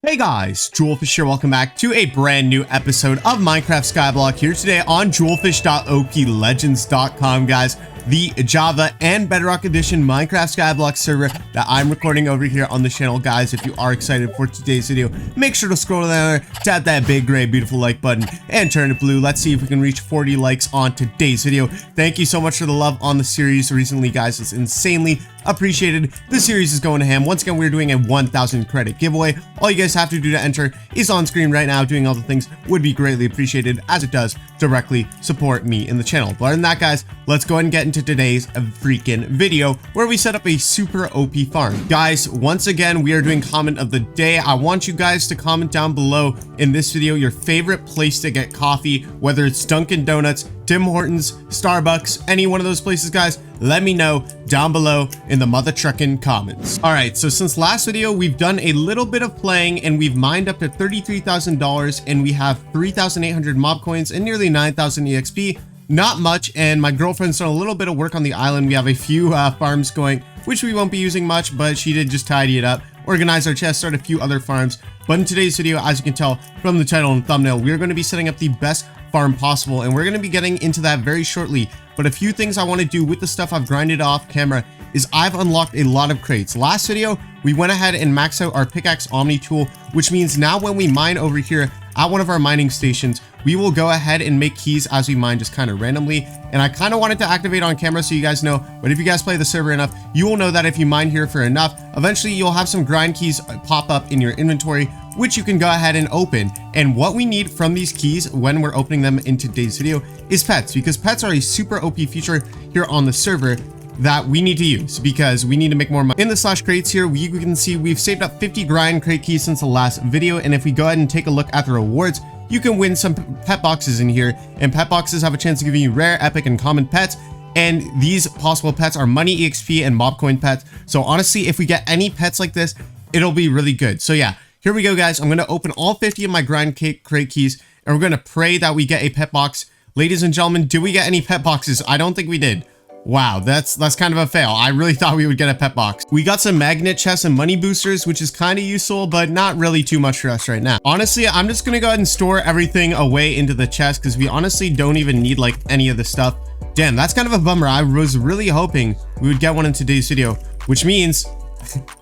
Hey guys, Julfish here. Welcome back to a brand new episode of Minecraft Skyblock here today on julfish.oplegends.com, guys. The Java and Bedrock edition Minecraft Skyblock server that I'm recording over here on the channel, guys. If you are excited for today's video, make sure to scroll down there, tap that big gray beautiful like button and turn it blue. Let's see if we can reach 40 likes on today's video. Thank you so much for the love on the series recently, guys. It's insanely appreciated. The series is going to ham. Once again, we're doing a 1,000 credit giveaway. All you guys have to do to enter is on screen right now. Doing all the things would be greatly appreciated, as it does directly support me in the channel. But other than that, guys, let's go ahead and get into today's freaking video where we set up a super OP farm. Guys, once again, we are doing comment of the day. I want you guys to comment down below in this video your favorite place to get coffee, whether it's Dunkin' Donuts, Tim Hortons, Starbucks, any one of those places, guys. Let me know down below in the mother trucking comments. All right, so since last video, we've done a little bit of playing and we've mined up to $33,000 and we have 3,800 mob coins and nearly 9,000 EXP. Not much, and my girlfriend's done a little bit of work on the island. We have a few farms going, which we won't be using much, but she did just tidy it up, organize our chest, start a few other farms. But in today's video, as you can tell from the title and thumbnail, we're going to be setting up the best farm possible, and we're going to be getting into that very shortly. But a few things I want to do with the stuff I've grinded off camera is I've unlocked a lot of crates. Last video, we went ahead and maxed out our pickaxe omni tool, which means now when we mine over here at one of our mining stations, we will go ahead and make keys as we mine just kind of randomly. And I kind of wanted to activate on camera so you guys know, but if you guys play the server enough, you will know that if you mine here for enough, eventually you'll have some grind keys pop up in your inventory, which you can go ahead and open. And what we need from these keys when we're opening them in today's video is pets, because pets are a super OP feature here on the server that we need to use because we need to make more money. In the slash crates here, you can see we've saved up 50 grind crate keys since the last video. And if we go ahead and take a look at the rewards, you can win some pet boxes in here, and pet boxes have a chance to give you rare, epic, and common pets. And these possible pets are money, EXP, and mob coin pets. So honestly, if we get any pets like this, it'll be really good. So yeah, here we go, guys. I'm going to open all 50 of my grind crate keys, and we're going to pray that we get a pet box. Ladies and gentlemen, did we get any pet boxes? I don't think we did. Wow, that's kind of a fail. I really thought we would get a pet box. We got some magnet chests and money boosters, which is kind of useful, but not really too much for us right now. Honestly, I'm just going to go ahead and store everything away into the chest because we honestly don't even need like any of the stuff. Damn, that's kind of a bummer. I was really hoping we would get one in today's video, which means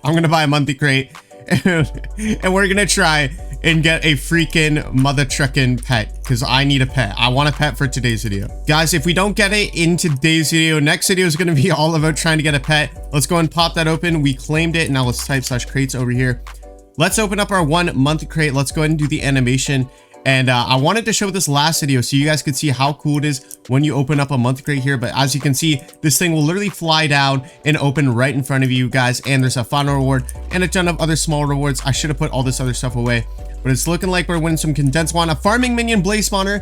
I'm going to buy a monthly crate and we're going to try and get a freaking mother trucking pet because I need a pet. I want a pet for today's video. Guys, if we don't get it in today's video, next video is going to be all about trying to get a pet. Let's go and pop that open. We claimed it. Now let's type slash crates over here. Let's open up our 1 month crate. Let's go ahead and do the animation. And I wanted to show this last video so you guys could see how cool it is when you open up a month crate here. But as you can see, this thing will literally fly down and open right in front of you guys. And there's a final reward and a ton of other small rewards. I should have put all this other stuff away, but it's looking like we're winning some condensed wand, a farming minion blaze spawner,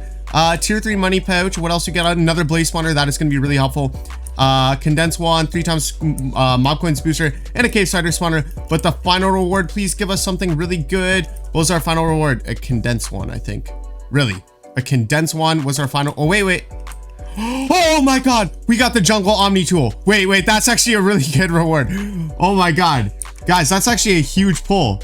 tier 3 money pouch. What else you get? Another blaze spawner. That is going to be really helpful. Condensed wand, 3 times mob coins booster, and a cave cider spawner. But the final reward, please give us something really good. What was our final reward? A condensed one, I think. Really? A condensed one was our final. Oh, wait. Oh my god, we got the jungle omni tool. Wait, that's actually a really good reward. Oh my god, guys, that's actually a huge pull.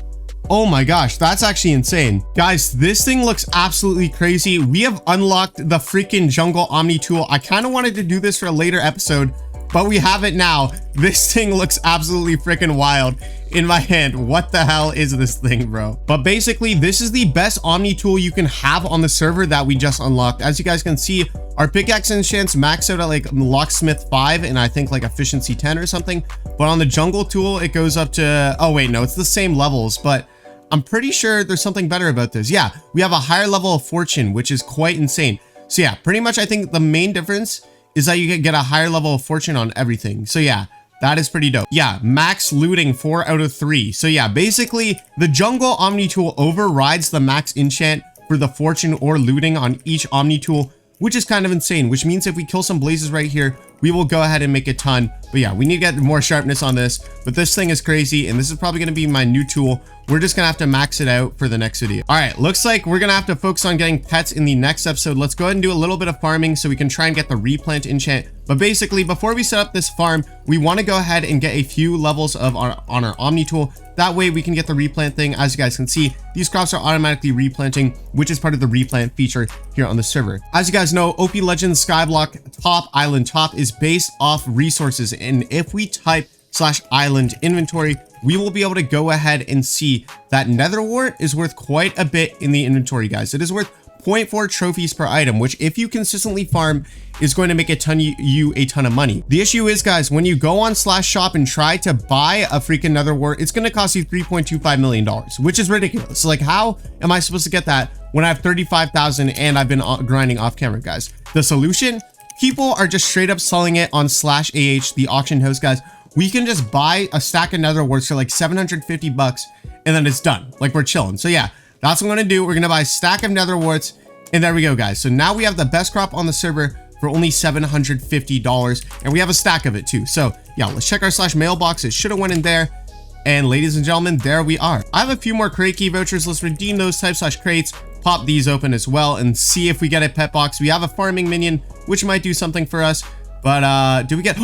Oh my gosh, that's actually insane. Guys, this thing looks absolutely crazy. We have unlocked the freaking jungle omni tool. I kind of wanted to do this for a later episode, but we have it now. This thing looks absolutely freaking wild in my hand. What the hell is this thing, bro? But basically, this is the best omni tool you can have on the server that we just unlocked. As you guys can see, our pickaxe enchants max out at like locksmith 5 and I think like efficiency 10 or something. But on the jungle tool, it goes up to, oh wait, no, it's the same levels, but I'm pretty sure there's something better about this. Yeah, we have a higher level of fortune, which is quite insane. So yeah, pretty much I think the main difference is that you get a higher level of fortune on everything. So yeah, that is pretty dope. Yeah, max looting 4 out of 3. So yeah, basically the jungle omni tool overrides the max enchant for the fortune or looting on each omni tool, which is kind of insane, which means if we kill some blazes right here, we will go ahead and make a ton. But yeah, we need to get more sharpness on this, but this thing is crazy, and this is probably going to be my new tool. We're just gonna have to max it out for the next video. All right, looks like we're gonna have to focus on getting pets in the next episode. Let's go ahead and do a little bit of farming so we can try and get the replant enchant. But basically, before we set up this farm, we want to go ahead and get a few levels of on our Omni tool. That way we can get the replant thing. As you guys can see, these crops are automatically replanting, which is part of the replant feature here on the server. As you guys know, OPLegends Skyblock top island top is based off resources, and if we type /island inventory, we will be able to go ahead and see that nether wart is worth quite a bit in the inventory, guys. It is worth 0.4 trophies per item, which if you consistently farm is going to make a ton of money. The issue is, guys, when you go on /shop and try to buy a freaking nether wart, it's going to cost you $3.25 million, which is ridiculous. So like, how am I supposed to get that when I have 35,000 and I've been grinding off camera, guys? The solution, people are just straight up selling it on /AH, the auction house, guys. We can just buy a stack of nether warts for like 750 bucks and then it's done. Like, we're chilling. So yeah, that's what I'm going to do. We're going to buy a stack of nether warts, and there we go, guys. So now we have the best crop on the server for only $750, and we have a stack of it too. So yeah, let's check our /mailbox. It should have went in there. And ladies and gentlemen, there we are. I have a few more crate key vouchers. Let's redeem those type /crates, pop these open as well, and see if we get a pet box. We have a farming minion, which might do something for us. But do we get...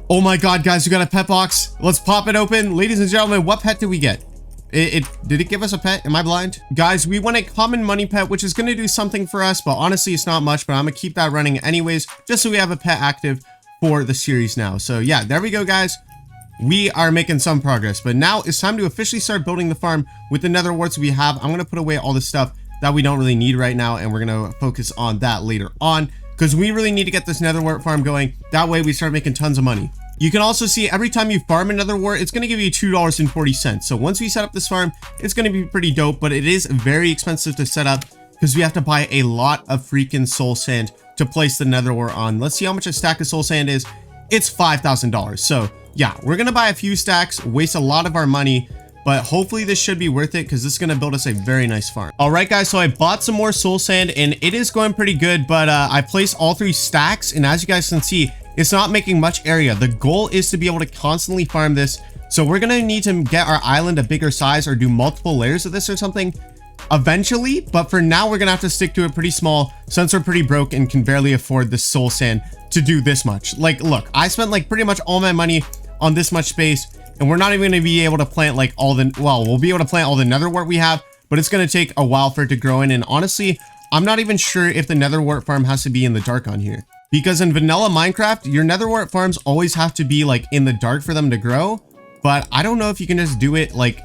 Oh my god, guys, we got a pet box. Let's pop it open. Ladies and gentlemen, what pet did we get? Did it give us a pet? Am I blind? Guys, we want a common money pet, which is going to do something for us, but honestly, it's not much, but I'm going to keep that running anyways, just so we have a pet active for the series now. So yeah, there we go, guys. We are making some progress, but now it's time to officially start building the farm with the nether warts we have. I'm going to put away all the stuff that we don't really need right now, and we're going to focus on that later on, because we really need to get this nether wart farm going. That way we start making tons of money. You can also see every time you farm another wart, it's going to give you $2.40. So once we set up this farm, it's going to be pretty dope, but it is very expensive to set up because we have to buy a lot of freaking soul sand to place the nether wart on. Let's see how much a stack of soul sand is. It's $5,000. So yeah, we're going to buy a few stacks, waste a lot of our money, but hopefully this should be worth it because this is going to build us a very nice farm. All right, guys, so I bought some more soul sand and it is going pretty good, but I placed all 3 stacks, and as you guys can see, it's not making much area. The goal is to be able to constantly farm this. So we're going to need to get our island a bigger size or do multiple layers of this or something eventually. But for now, we're going to have to stick to it pretty small since we're pretty broke and can barely afford the soul sand to do this much. Like, look, I spent like pretty much all my money on this much space, and we're not even going to be able to plant like all the, well, we'll be able to plant all the nether wart we have, but it's going to take a while for it to grow in. And honestly, I'm not even sure if the nether wart farm has to be in the dark on here. Because in vanilla Minecraft, your nether wart farms always have to be like in the dark for them to grow. But I don't know if you can just do it like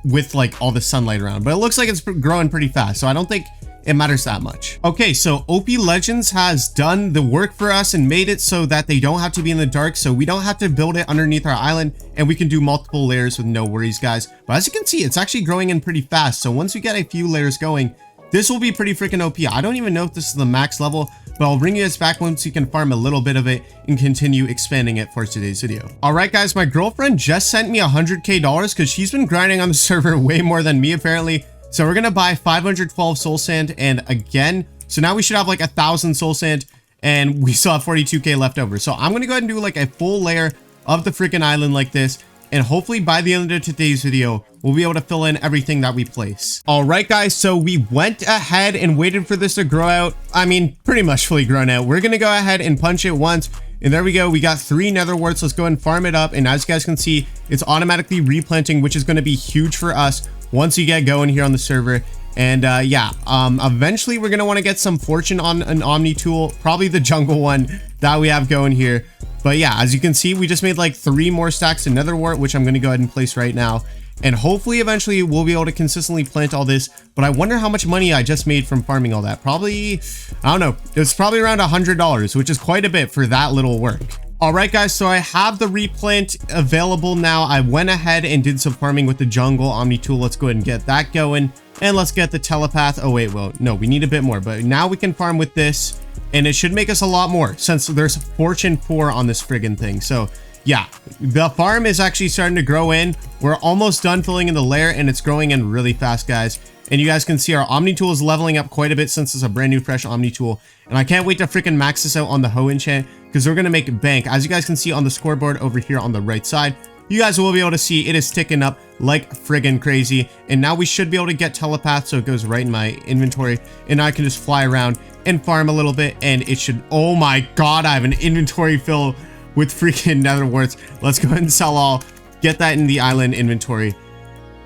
with like all the sunlight around. But it looks like it's growing pretty fast, so I don't think it matters that much. Okay, so OPLegends has done the work for us and made it so that they don't have to be in the dark. So we don't have to build it underneath our island, and we can do multiple layers with no worries, guys. But as you can see, it's actually growing in pretty fast. So once we get a few layers going, this will be pretty freaking OP. I don't even know if this is the max level, but I'll bring you guys back once you can farm a little bit of it and continue expanding it for today's video. All right, guys, my girlfriend just sent me $100K because she's been grinding on the server way more than me, apparently. So we're going to buy 512 soul sand. And again, so now we should have like 1,000 soul sand, and we still have 42K left over. So I'm going to go ahead and do like a full layer of the freaking island like this. And hopefully by the end of today's video, we'll be able to fill in everything that we place. All right, guys, so we went ahead and waited for this to grow out. I mean, pretty much fully grown out. We're going to go ahead and punch it once. And there we go. We got 3 nether warts. Let's go and farm it up. And as you guys can see, it's automatically replanting, which is going to be huge for us once you get going here on the server. And yeah, eventually we're going to want to get some fortune on an Omni tool, probably the jungle one that we have going here. But yeah, as you can see, we just made like 3 more stacks of nether wart, which I'm going to go ahead and place right now. And hopefully eventually we'll be able to consistently plant all this. But I wonder how much money I just made from farming all that. Probably, I don't know. It's probably around $100, which is quite a bit for that little work. All right, guys, so I have the replant available now. I went ahead and did some farming with the jungle Omni tool. Let's go ahead and get that going. And let's get the telepath. Oh, wait, well, no, we need a bit more. But now we can farm with this. And it should make us a lot more since there's fortune 4 on this friggin' thing. So yeah, the farm is actually starting to grow in. We're almost done filling in the layer, and it's growing in really fast, guys. And you guys can see our Omni tool is leveling up quite a bit since it's a brand new fresh Omni tool. And I can't wait to freaking max this out on the hoe enchant, because we're going to make bank. As you guys can see on the scoreboard over here on the right side, you guys will be able to see it is ticking up like friggin' crazy. And now we should be able to get telepath, so it goes right in my inventory. And I can just fly around and farm a little bit, and it should... Oh my god, I have an inventory fill with freaking nether warts. Let's go ahead and sell all. Get that in the island inventory.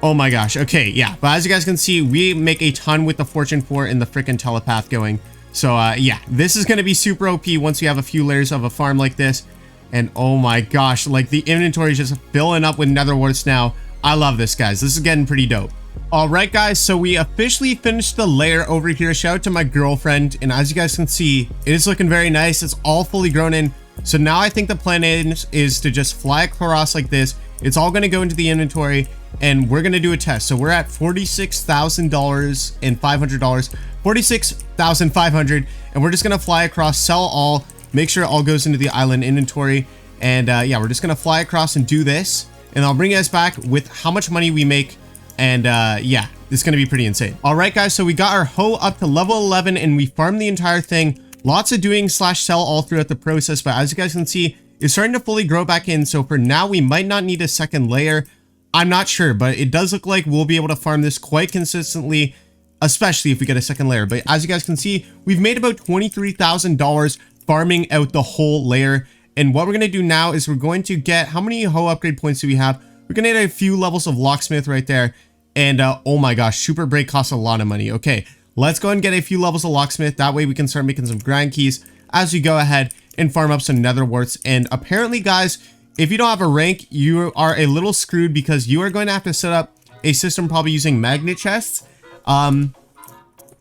Oh my gosh. Okay, yeah. But as you guys can see, we make a ton with the Fortune 4 and the freaking telepath going. So, yeah. This is going to be super OP once we have a few layers of a farm like this. And oh my gosh, like the inventory is just filling up with nether warts now. I love this, guys. This is getting pretty dope. Alright guys, so we officially finished the layer over here. Shout out to my girlfriend. And as you guys can see, it is looking very nice. It's all fully grown in. So now I think the plan is to just fly across like this. It's all going to go into the inventory, and we're going to do a test. So we're at $46,000 and $500, $46,500, and we're just going to fly across, sell all, make sure it all goes into the island inventory. And yeah, we're just going to fly across and do this, and I'll bring you guys back with how much money we make. And yeah, it's going to be pretty insane. All right, guys, so we got our hoe up to level 11, and we farmed the entire thing. Lots of doing / sell all throughout the process, but as you guys can see, it's starting to fully grow back in. So for now, we might not need a second layer. I'm not sure, but it does look like we'll be able to farm this quite consistently, especially if we get a second layer. But as you guys can see, we've made about $23,000 farming out the whole layer. And what we're going to do now is we're going to get, how many hoe upgrade points do we have? We're going to get a few levels of locksmith right there. And oh my gosh, super break costs a lot of money. Okay, let's go and get a few levels of locksmith. That way we can start making some grind keys as we go ahead and farm up some nether warts. And apparently, guys, if you don't have a rank, you are a little screwed, because you are going to have to set up a system probably using magnet chests.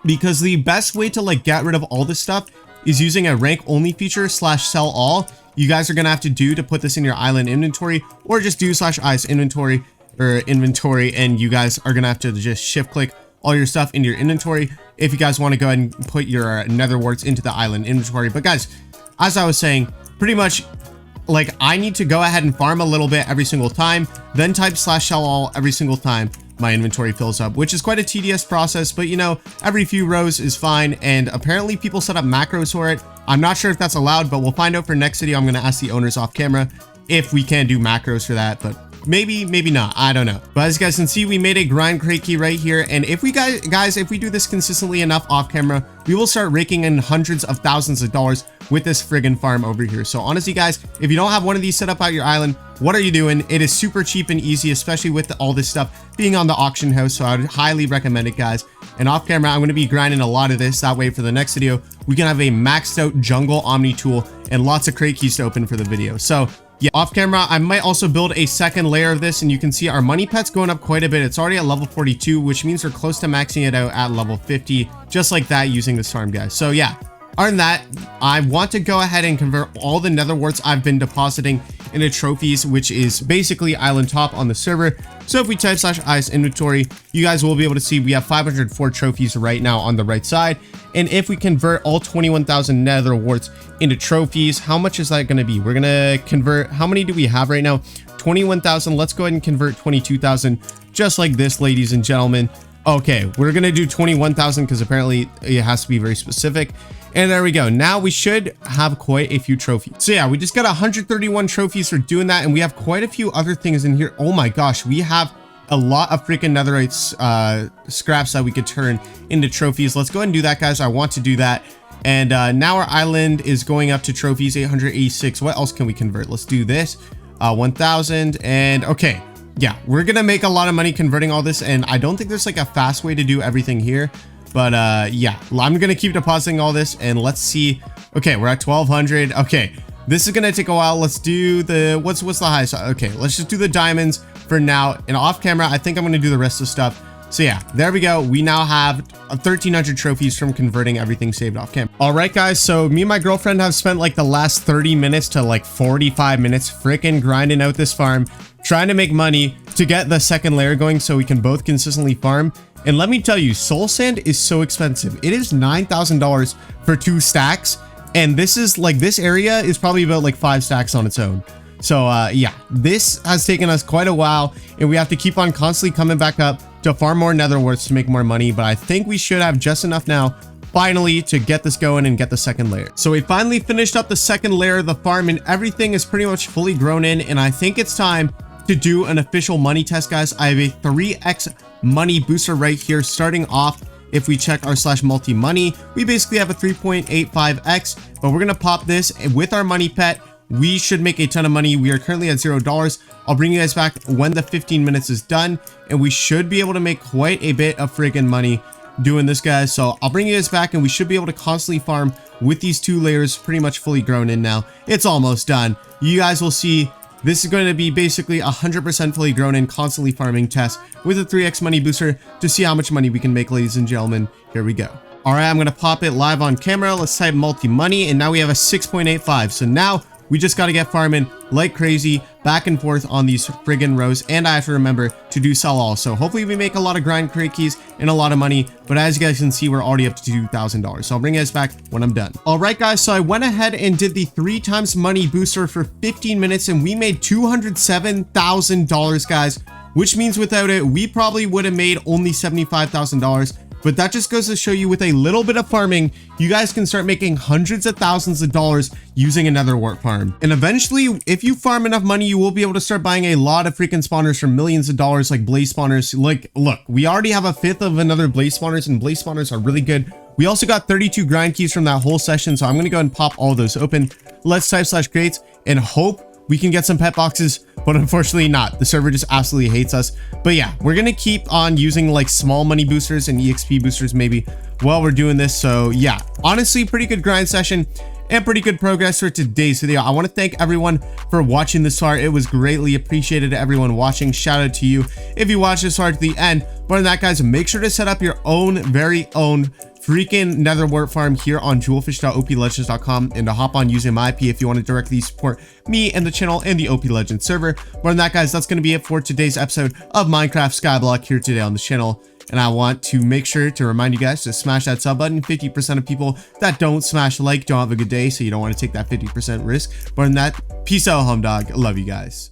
Because the best way to like get rid of all this stuff is using a rank only feature / sell all. You guys are going to have to do to put this in your island inventory, or just do / ice inventory or inventory. And you guys are going to have to just shift click all your stuff into your inventory if you guys want to go ahead and put your nether warts into the island inventory. But guys, as I was saying, pretty much like I need to go ahead and farm a little bit every single time, then type / sell all every single time my inventory fills up, which is quite a tedious process, but you know, every few rows is fine. And apparently people set up macros for it. I'm not sure if that's allowed, but we'll find out for next video. I'm going to ask the owners off camera if we can do macros for that, but maybe not, I don't know. But as you guys can see, we made a grind crate key right here, and if we guys if we do this consistently enough off camera, we will start raking in hundreds of thousands of dollars with this friggin' farm over here. So honestly, guys, if you don't have one of these set up at your island, what are you doing? It is super cheap and easy, especially with all this stuff being on the auction house. So I would highly recommend it, guys. And off camera, I'm going to be grinding a lot of this. That way for the next video, we can have a maxed out jungle omni tool and lots of crate keys to open for the video. So yeah, off camera, I might also build a second layer of this, and you can see our money pet's going up quite a bit. It's already at level 42, which means we're close to maxing it out at level 50, just like that, using this farm, guys. So yeah, other than that, I want to go ahead and convert all the nether warts I've been depositing into trophies, which is basically island top on the server. So if we type / ice inventory, you guys will be able to see we have 504 trophies right now on the right side. And if we convert all 21,000 nether warts into trophies, how much is that going to be? We're going to convert, how many do we have right now? 21,000. Let's go ahead and convert 22,000, just like this, ladies and gentlemen. Okay, we're going to do 21,000 because apparently it has to be very specific. And there we go. Now we should have quite a few trophies. So yeah, we just got 131 trophies for doing that. And we have quite a few other things in here. Oh my gosh, we have a lot of freaking netherite scraps that we could turn into trophies. Let's go ahead and do that, guys. I want to do that. And now our island is going up to trophies 886. What else can we convert? Let's do this. 1,000. And okay. Yeah, we're going to make a lot of money converting all this. And I don't think there's like a fast way to do everything here. But yeah, I'm going to keep depositing all this, and let's see. Okay, we're at 1,200. Okay, this is going to take a while. Let's do the, what's the highest? Okay, let's just do the diamonds for now. And off camera, I think I'm going to do the rest of the stuff. So yeah, there we go. We now have 1,300 trophies from converting everything saved off camera. All right, guys. So me and my girlfriend have spent like the last 30 minutes to like 45 minutes freaking grinding out this farm, trying to make money to get the second layer going so we can both consistently farm. And let me tell you, soul sand is so expensive. It is $9,000 for 2 stacks. And this is like, this area is probably about like 5 stacks on its own. So yeah, this has taken us quite a while, and we have to keep on constantly coming back up to farm more nether warts to make more money. But I think we should have just enough now finally to get this going and get the second layer. So we finally finished up the second layer of the farm, and everything is pretty much fully grown in, and I think it's time to do an official money test, guys. I have a 3x money booster right here. Starting off, if we check our /multi money, we basically have a 3.85x, but we're gonna pop this with our money pet. We should make a ton of money. We are currently at $0. I'll bring you guys back when the 15 minutes is done, and we should be able to make quite a bit of friggin' money doing this, guys. So I'll bring you guys back, and we should be able to constantly farm with these 2 layers pretty much fully grown in now. It's almost done. You guys will see this is going to be basically 100% fully grown in, constantly farming test with a 3x money booster to see how much money we can make, ladies and gentlemen. Here we go. All right, I'm going to pop it live on camera. Let's type multi-money, and now we have a 6.85. So now we just got to get farming like crazy back and forth on these friggin' rows, and I have to remember to do sell all. So hopefully we make a lot of grind crate keys and a lot of money, but as you guys can see, we're already up to $2,000. So I'll bring you guys back when I'm done. All right, guys, so I went ahead and did the 3 times money booster for 15 minutes, and we made $207,000, guys, which means without it, we probably would have made only $75,000. But that just goes to show you, with a little bit of farming, you guys can start making hundreds of thousands of dollars using a nether wart farm. And eventually, if you farm enough money, you will be able to start buying a lot of freaking spawners for millions of dollars, like blaze spawners. Like, look, we already have a 5th of another blaze spawners, and blaze spawners are really good. We also got 32 grind keys from that whole session, so I'm going to go ahead and pop all those open. Let's type /crates and hope we can get some pet boxes, but unfortunately not. The server just absolutely hates us. But yeah, we're gonna keep on using like small money boosters and EXP boosters maybe while we're doing this. So yeah, honestly, pretty good grind session and pretty good progress for today's video. I want to thank everyone for watching this far. It was greatly appreciated, everyone watching. Shout out to you if you watched this far to the end. But on that, guys, make sure to set up your own very own freaking nether wart farm here on julfish.oplegends.com, and to hop on using my IP if you want to directly support me and the channel and the OPLegends server. But on that, guys, that's going to be it for today's episode of Minecraft Skyblock here today on the channel. And I want to make sure to remind you guys to smash that sub button. 50% of people that don't smash like don't have a good day, so you don't want to take that 50% risk. But on that, peace out, home dog. I love you guys.